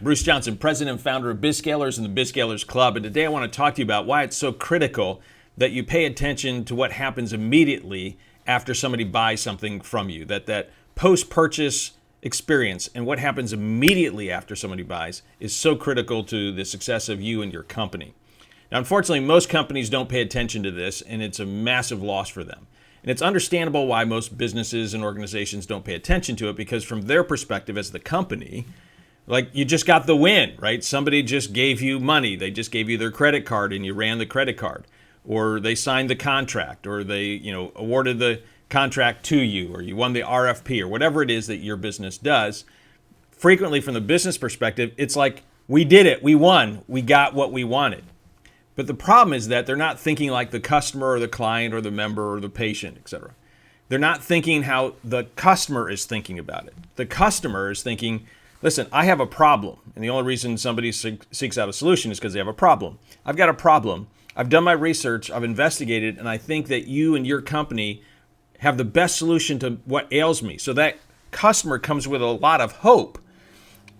Bruce Johnson, president and founder of BizScalers and the BizScalers Club. And today I want to talk to you about why it's so critical that you pay attention to what happens immediately after somebody buys something from you. That post-purchase experience and what happens immediately after somebody buys is so critical to the success of you and your company. Now, unfortunately, most companies don't pay attention to this, and it's a massive loss for them. And it's understandable why most businesses and organizations don't pay attention to it, because from their perspective as the company, like, you just got the win, right? Somebody just gave you money. They just gave you their credit card and you ran the credit card, or they signed the contract, or they, awarded the contract to you, or you won the RFP, or whatever it is that your business does. Frequently from the business perspective, it's like, we did it, we won, we got what we wanted. But the problem is that they're not thinking like the customer or the client or the member or the patient, etc. They're not thinking how the customer is thinking about it. The customer is thinking, listen, I have a problem. And the only reason somebody seeks out a solution is because they have a problem. I've got a problem. I've done my research. I've investigated. And I think that you and your company have the best solution to what ails me. So that customer comes with a lot of hope.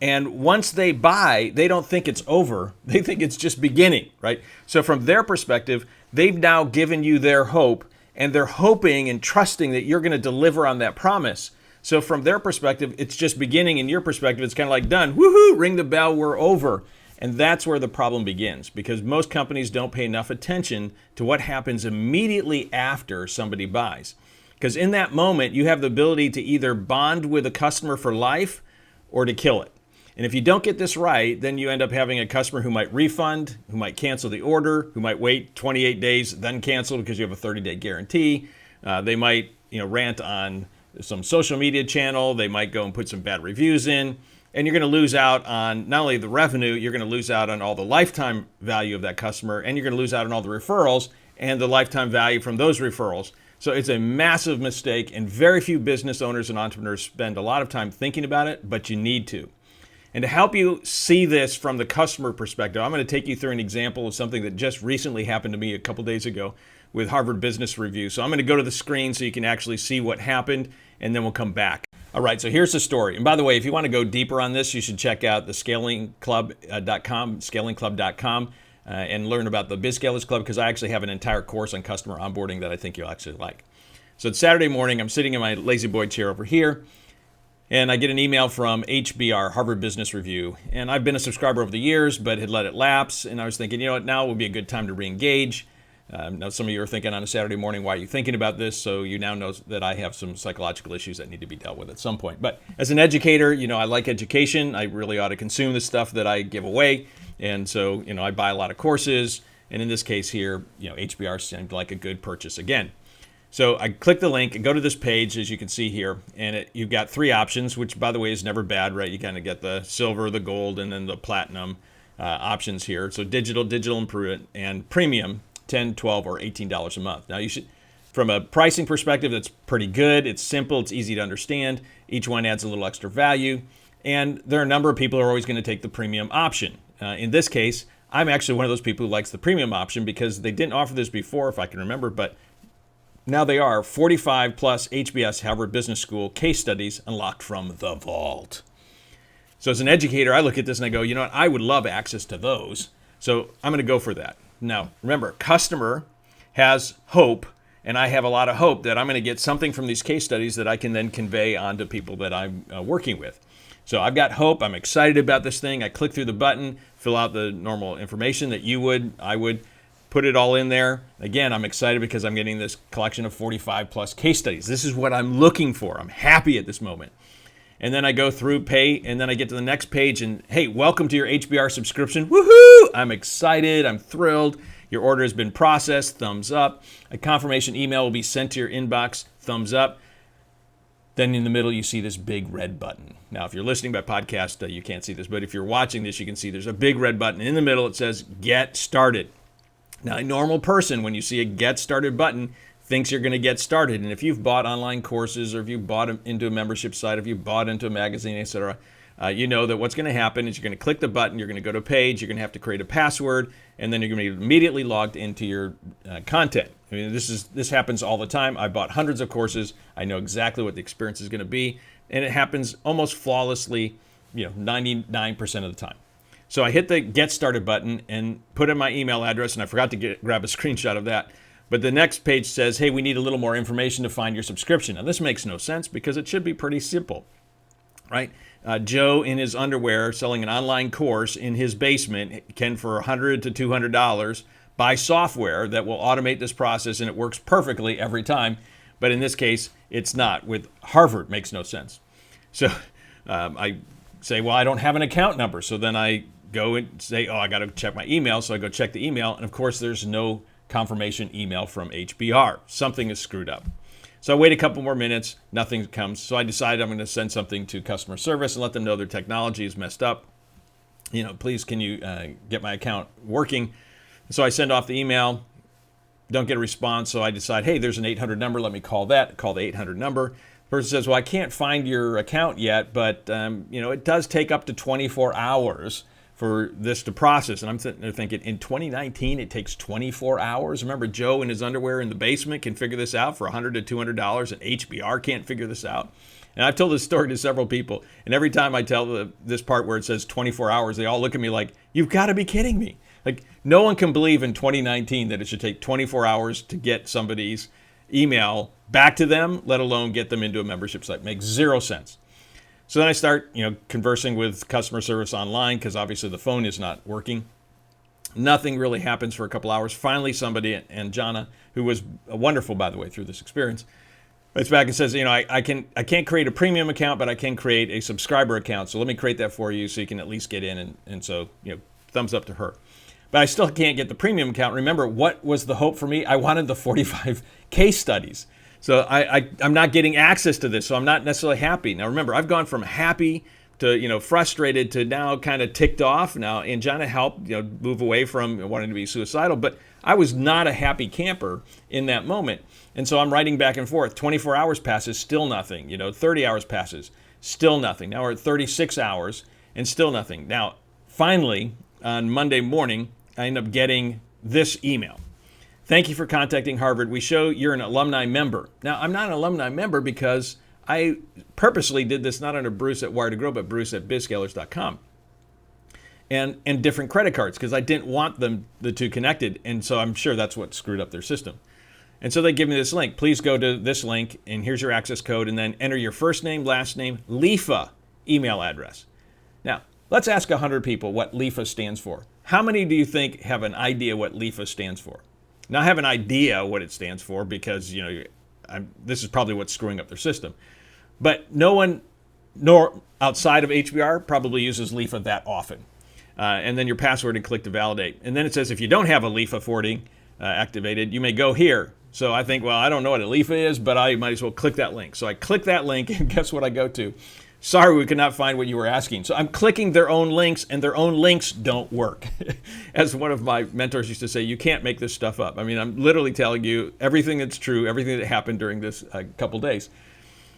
And once they buy, they don't think it's over. They think it's just beginning, right? So from their perspective, they've now given you their hope, and they're hoping and trusting that you're going to deliver on that promise. So from their perspective, it's just beginning. In your perspective, it's kind of like done. Woohoo, ring the bell, we're over. And that's where the problem begins, because most companies don't pay enough attention to what happens immediately after somebody buys. Because in that moment, you have the ability to either bond with a customer for life or to kill it. And if you don't get this right, then you end up having a customer who might refund, who might cancel the order, who might wait 28 days, then cancel because you have a 30-day guarantee. They might, rant on some social media channel. They might go and put some bad reviews in. And you're going to lose out on not only the revenue, you're going to lose out on all the lifetime value of that customer, and you're going to lose out on all the referrals and the lifetime value from those referrals. So it's a massive mistake, and very few business owners and entrepreneurs spend a lot of time thinking about it, but you need to. And to help you see this from the customer perspective, I'm going to take you through an example of something that just recently happened to me a couple days ago with Harvard Business Review. So I'm going to go to the screen so you can actually see what happened, and then we'll come back. All right, so here's the story. And by the way, if you want to go deeper on this, you should check out the scalingclub.com, and learn about the BizScalers Club, because I actually have an entire course on customer onboarding that I think you'll actually like. So it's Saturday morning. I'm sitting in my lazy boy chair over here, and I get an email from HBR, Harvard Business Review. And I've been a subscriber over the years, but had let it lapse. And I was thinking, now would be a good time to re-engage. Now, some of you are thinking on a Saturday morning, why are you thinking about this? So you now know that I have some psychological issues that need to be dealt with at some point. But as an educator, I like education. I really ought to consume the stuff that I give away. And so, I buy a lot of courses. And in this case here, HBR seemed like a good purchase again. So I click the link and go to this page, as you can see here, and you've got three options, which, by the way, is never bad, right? You kind of get the silver, the gold, and then the platinum options here. So digital, and premium, $10, $12, or $18 a month. Now, you should, from a pricing perspective, that's pretty good. It's simple. It's easy to understand. Each one adds a little extra value. And there are a number of people who are always going to take the premium option. In this case, I'm actually one of those people who likes the premium option, because they didn't offer this before, if I can remember, but now they are 45 plus HBS, Harvard Business School case studies unlocked from the vault. So as an educator, I look at this and I go, what? I would love access to those. So I'm going to go for that. Now, remember, customer has hope, and I have a lot of hope that I'm going to get something from these case studies that I can then convey on to people that I'm working with. So I've got hope. I'm excited about this thing. I click through the button, fill out the normal information that I would. Put it all in there. Again, I'm excited because I'm getting this collection of 45 plus case studies. This is what I'm looking for. I'm happy at this moment. And then I go through pay, and then I get to the next page, and hey, welcome to your HBR subscription. Woohoo! I'm excited. I'm thrilled. Your order has been processed. Thumbs up. A confirmation email will be sent to your inbox. Thumbs up. Then in the middle, you see this big red button. Now, if you're listening by podcast, you can't see this, but if you're watching this, you can see there's a big red button. In the middle, it says Get Started. Now, a normal person, when you see a Get Started button, thinks you're going to get started. And if you've bought online courses, or if you've bought into a membership site, if you've bought into a magazine, etc., you know that what's going to happen is you're going to click the button, you're going to go to a page, you're going to have to create a password, and then you're going to be immediately logged into your content. I mean, this happens all the time. I bought hundreds of courses. I know exactly what the experience is going to be, and it happens almost flawlessly 99% of the time. So I hit the Get Started button and put in my email address, and I forgot to grab a screenshot of that. But the next page says, hey, we need a little more information to find your subscription. Now, this makes no sense because it should be pretty simple, right? Joe in his underwear selling an online course in his basement can, for $100 to $200, buy software that will automate this process, and it works perfectly every time. But in this case, it's not. With Harvard, makes no sense. So I say, well, I don't have an account number. So then I go and say, oh, I got to check my email. So I go check the email. And of course, there's no confirmation email from HBR. Something is screwed up. So I wait a couple more minutes. Nothing comes. So I decide I'm going to send something to customer service and let them know their technology is messed up. Please, can you get my account working? So I send off the email. Don't get a response. So I decide, hey, there's an 800 number. Let me call that. Call the 800 number. The person says, well, I can't find your account yet, but it does take up to 24 hours for this to process. And I'm sitting there thinking, in 2019, it takes 24 hours. Remember, Joe in his underwear in the basement can figure this out for $100 to $200, and HBR can't figure this out. And I've told this story to several people, and every time I tell this part where it says 24 hours, they all look at me like, you've got to be kidding me. Like, no one can believe in 2019 that it should take 24 hours to get somebody's email back to them, let alone get them into a membership site. Makes zero sense. So then I start, conversing with customer service online because obviously the phone is not working. Nothing really happens for a couple hours. Finally, somebody, and Jana, who was wonderful, by the way, through this experience, writes back and says, I can't create a premium account, but I can create a subscriber account. So let me create that for you so you can at least get in. And so, thumbs up to her. But I still can't get the premium account. Remember, what was the hope for me? I wanted the 45 case studies. So I'm not getting access to this, so I'm not necessarily happy. Now, remember, I've gone from happy to, frustrated to now kind of ticked off. Now, and Jana helped, move away from wanting to be suicidal, but I was not a happy camper in that moment. And so I'm writing back and forth. 24 hours passes, still nothing. 30 hours passes, still nothing. Now we're at 36 hours and still nothing. Now, finally, on Monday morning, I end up getting this email. Thank you for contacting Harvard. We show you're an alumni member. Now, I'm not an alumni member because I purposely did this not under Bruce at Wire to Grow, but Bruce at bizscalers.com. And different credit cards because I didn't want the two connected. And so I'm sure that's what screwed up their system. And so they give me this link. Please go to this link, and here's your access code, and then enter your first name, last name, LIFA email address. Now, let's ask 100 people what LIFA stands for. How many do you think have an idea what LIFA stands for? Now, I have an idea what it stands for because, this is probably what's screwing up their system. But no one, nor outside of HBR, probably uses LIFA that often. And then your password and click to validate. And then it says if you don't have a LIFA forwarding activated, you may go here. So I think, well, I don't know what a LIFA is, but I might as well click that link. So I click that link, and guess what I go to? Sorry, we could not find what you were asking. So I'm clicking their own links, and their own links don't work. As one of my mentors used to say, you can't make this stuff up. I mean, I'm literally telling you everything that's true, everything that happened during this couple days.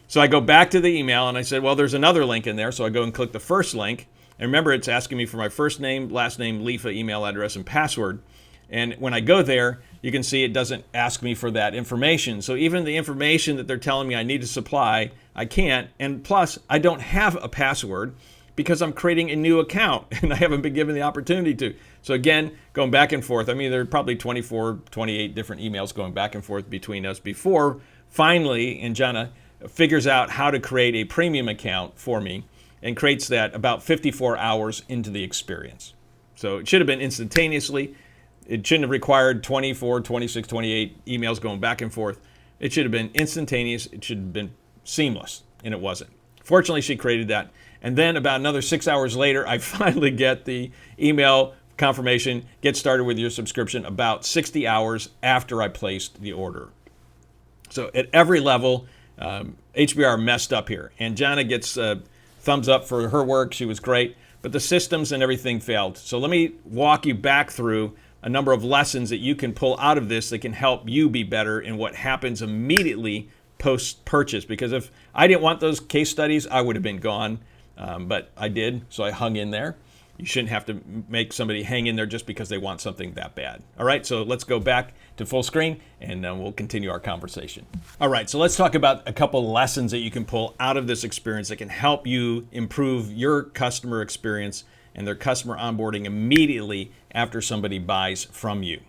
So I go back to the email, and I said, well, there's another link in there. So I go and click the first link. And remember, it's asking me for my first name, last name, LIFA email address, and password. And when I go there, you can see it doesn't ask me for that information. So even the information that they're telling me I need to supply, I can't. And plus, I don't have a password because I'm creating a new account and I haven't been given the opportunity to. So again, going back and forth. I mean, there are probably 24, 28 different emails going back and forth between us before finally, and Jana figures out how to create a premium account for me and creates that about 54 hours into the experience. So it should have been instantaneously. It shouldn't have required 24, 26, 28 emails going back and forth. It should have been instantaneous. It should have been seamless, and it wasn't. Fortunately, she created that. And then about another 6 hours later, I finally get the email confirmation, get started with your subscription about 60 hours after I placed the order. So at every level, HBR messed up here. And Jana gets thumbs up for her work. She was great. But the systems and everything failed. So let me walk you back through a number of lessons that you can pull out of this that can help you be better in what happens immediately post-purchase. Because if I didn't want those case studies, I would have been gone. But I did, so I hung in there. You shouldn't have to make somebody hang in there just because they want something that bad. All right, so let's go back to full screen and we'll continue our conversation. All right, so let's talk about a couple lessons that you can pull out of this experience that can help you improve your customer experience and their customer onboarding immediately after somebody buys from you.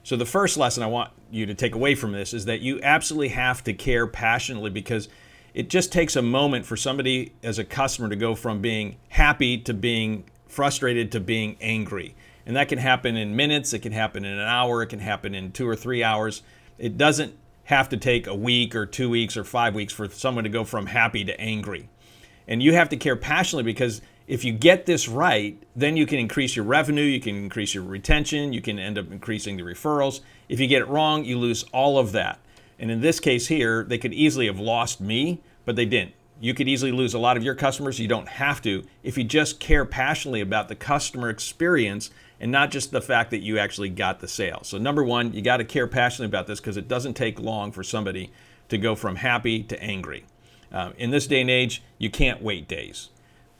So the first lesson I want you to take away from this is that you absolutely have to care passionately, because it just takes a moment for somebody as a customer to go from being happy to being frustrated to being angry. And that can happen in minutes, it can happen in an hour, it can happen in 2 or 3 hours. It doesn't have to take a week or 2 weeks or 5 weeks for someone to go from happy to angry. And you have to care passionately, because if you get this right, then you can increase your revenue, you can increase your retention, you can end up increasing the referrals. If you get it wrong, you lose all of that. And in this case here, they could easily have lost me, but they didn't. You could easily lose a lot of your customers. You don't have to if you just care passionately about the customer experience and not just the fact that you actually got the sale. So number one, you got to care passionately about this, because it doesn't take long for somebody to go from happy to angry. In this day and age, you can't wait days.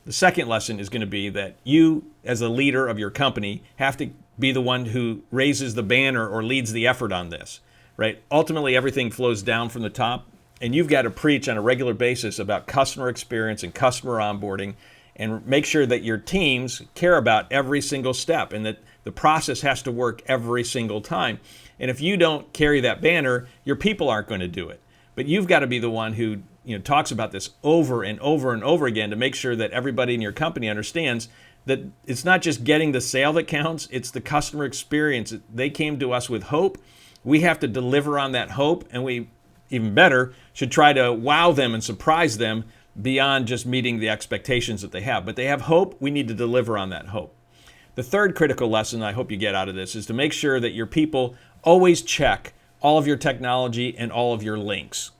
The second lesson is going to be that you, as a leader of your company, have to be the one who raises the banner or leads the effort on this, right? Ultimately, everything flows down from the top, and you've got to preach on a regular basis about customer experience and customer onboarding, and make sure that your teams care about every single step and that the process has to work every single time. And if you don't carry that banner, your people aren't going to do it. But you've got to be the one who talks about this over and over and over again to make sure that everybody in your company understands that it's not just getting the sale that counts, it's the customer experience. They came to us with hope. We have to deliver on that hope, and we, even better, should try to wow them and surprise them beyond just meeting the expectations that they have. But they have hope, we need to deliver on that hope. The third critical lesson I hope you get out of this is to make sure that your people always check all of your technology and all of your links.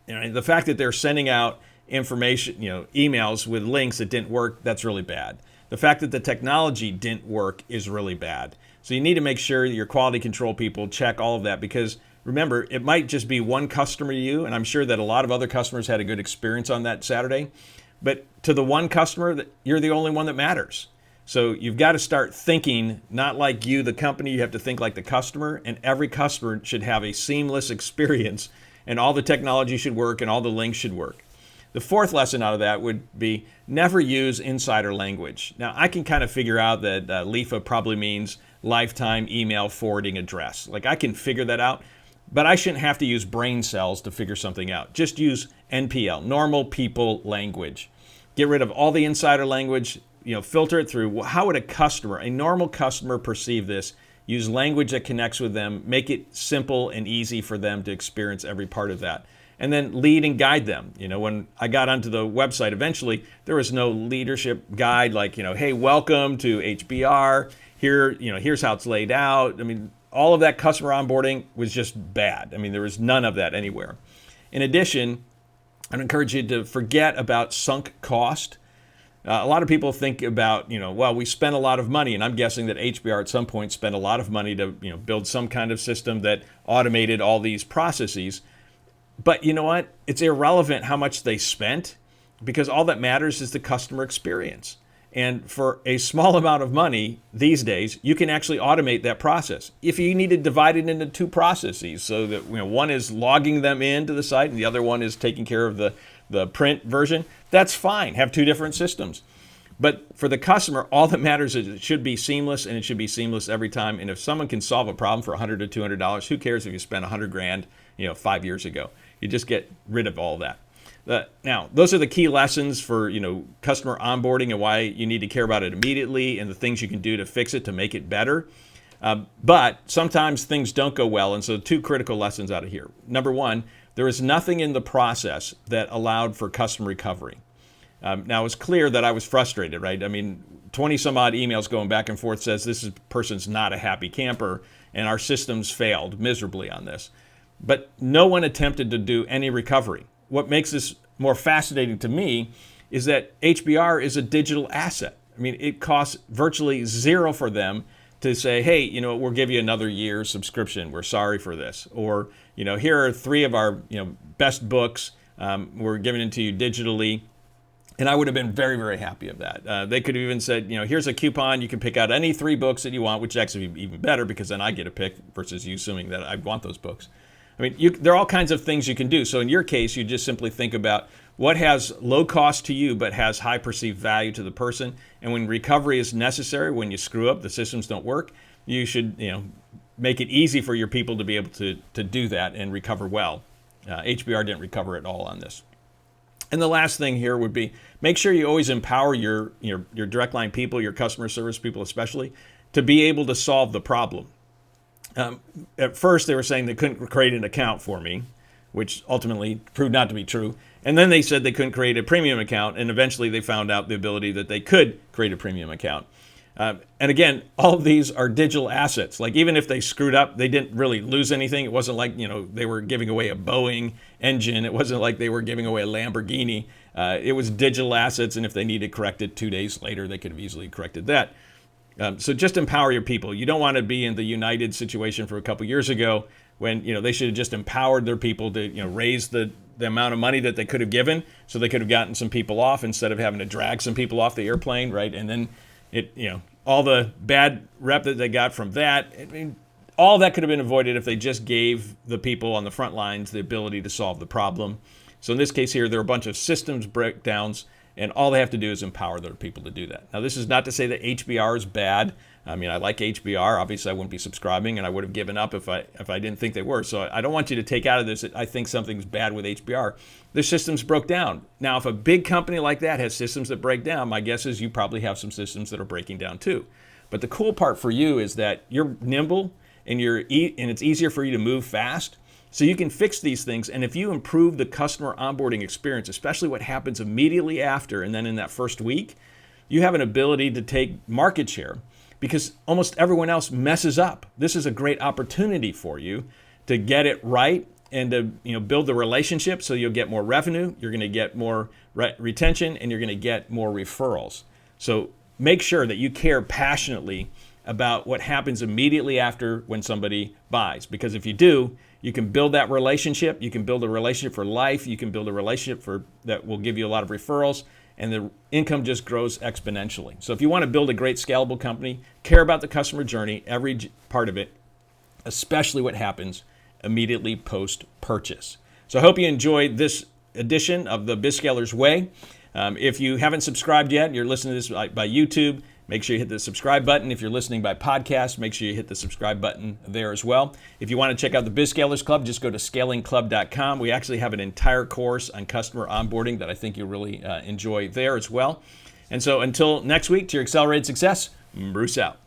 The fact that they're sending out information, emails with links that didn't work, that's really bad. The fact that the technology didn't work is really bad. So you need to make sure that your quality control people check all of that, because remember, it might just be one customer to you, and I'm sure that a lot of other customers had a good experience on that Saturday, but to the one customer, you're the only one that matters. So you've got to start thinking not like you, the company, you have to think like the customer, and every customer should have a seamless experience, and all the technology should work and all the links should work. The fourth lesson out of that would be never use insider language. Now, I can kind of figure out that LIFA probably means lifetime email forwarding address. Like, I can figure that out, but I shouldn't have to use brain cells to figure something out. Just use NPL, normal people language. Get rid of all the insider language, filter it through. How would a normal customer perceive this? Use language that connects with them, make it simple and easy for them to experience every part of that. And then lead and guide them. When I got onto the website, eventually, there was no leadership guide like, hey, welcome to HBR. Here's how it's laid out. All of that customer onboarding was just bad. There was none of that anywhere. In addition, I'd encourage you to forget about sunk cost. A lot of people think about, we spent a lot of money, and I'm guessing that HBR at some point spent a lot of money to, build some kind of system that automated all these processes. But you know what? It's irrelevant how much they spent, because all that matters is the customer experience. And for a small amount of money these days, you can actually automate that process. If you need to divide it into two processes, so that one is logging them into the site and the other one is taking care of the print version, that's fine. Have two different systems. But for the customer, all that matters is it should be seamless, and it should be seamless every time. And if someone can solve a problem for $100 to $200, who cares if you spent $100,000, 5 years ago? You just get rid of all that. Now, those are the key lessons for customer onboarding and why you need to care about it immediately, and the things you can do to fix it to make it better. But sometimes things don't go well, and so two critical lessons out of here. Number one, there is nothing in the process that allowed for customer recovery. Now, it's clear that I was frustrated, right? 20 some odd emails going back and forth says this person's not a happy camper, and our systems failed miserably on this. But no one attempted to do any recovery. What makes this more fascinating to me is that HBR is a digital asset. It costs virtually zero for them to say, hey, we'll give you another year subscription. We're sorry for this. Or, here are 3 of our, best books. We're giving it to you digitally. And I would have been very, very happy of that. They could have even said, here's a coupon. You can pick out any 3 books that you want, which actually would be even better because then I get a pick versus you assuming that I want those books. I mean, there are all kinds of things you can do. So in your case, you just simply think about what has low cost to you but has high perceived value to the person. And when recovery is necessary, when you screw up, the systems don't work, you should make it easy for your people to be able to do that and recover well. HBR didn't recover at all on this. And the last thing here would be make sure you always empower your direct line people, your customer service people especially, to be able to solve the problem. At first, they were saying they couldn't create an account for me, which ultimately proved not to be true. And then they said they couldn't create a premium account, and eventually they found out the ability that they could create a premium account. And again, all of these are digital assets. Like even if they screwed up, they didn't really lose anything. It wasn't like they were giving away a Boeing engine. It wasn't like they were giving away a Lamborghini. It was digital assets, and if they needed corrected 2 days later, they could have easily corrected that. So just empower your people. You don't want to be in the United situation from a couple years ago when they should have just empowered their people to raise the amount of money that they could have given, so they could have gotten some people off instead of having to drag some people off the airplane, right? And then all the bad rep that they got from that, I mean, all that could have been avoided if they just gave the people on the front lines the ability to solve the problem. So in this case here, there are a bunch of systems breakdowns, and all they have to do is empower their people to do that. Now, this is not to say that HBR is bad. I mean, I like HBR. Obviously, I wouldn't be subscribing, and I would have given up if I didn't think they were. So I don't want you to take out of this that I think something's bad with HBR. Their systems broke down. Now, if a big company like that has systems that break down, my guess is you probably have some systems that are breaking down too. But the cool part for you is that you're nimble and it's easier for you to move fast. So you can fix these things, and if you improve the customer onboarding experience, especially what happens immediately after and then in that first week, you have an ability to take market share because almost everyone else messes up. This is a great opportunity for you to get it right and to build the relationship so you'll get more revenue, you're going to get more retention, and you're going to get more referrals. So make sure that you care passionately about what happens immediately after when somebody buys, because if you do, you can build that relationship. You can build a relationship for life. You can build a relationship that will give you a lot of referrals, and the income just grows exponentially. So if you want to build a great scalable company, care about the customer journey, every part of it, especially what happens immediately post-purchase. So I hope you enjoyed this edition of the BizScalers Way. If you haven't subscribed yet, you're listening to this by YouTube, make sure you hit the subscribe button. If you're listening by podcast, make sure you hit the subscribe button there as well. If you want to check out the BizScalers Club, just go to scalingclub.com. We actually have an entire course on customer onboarding that I think you'll really enjoy there as well. And so until next week, to your accelerated success, Bruce out.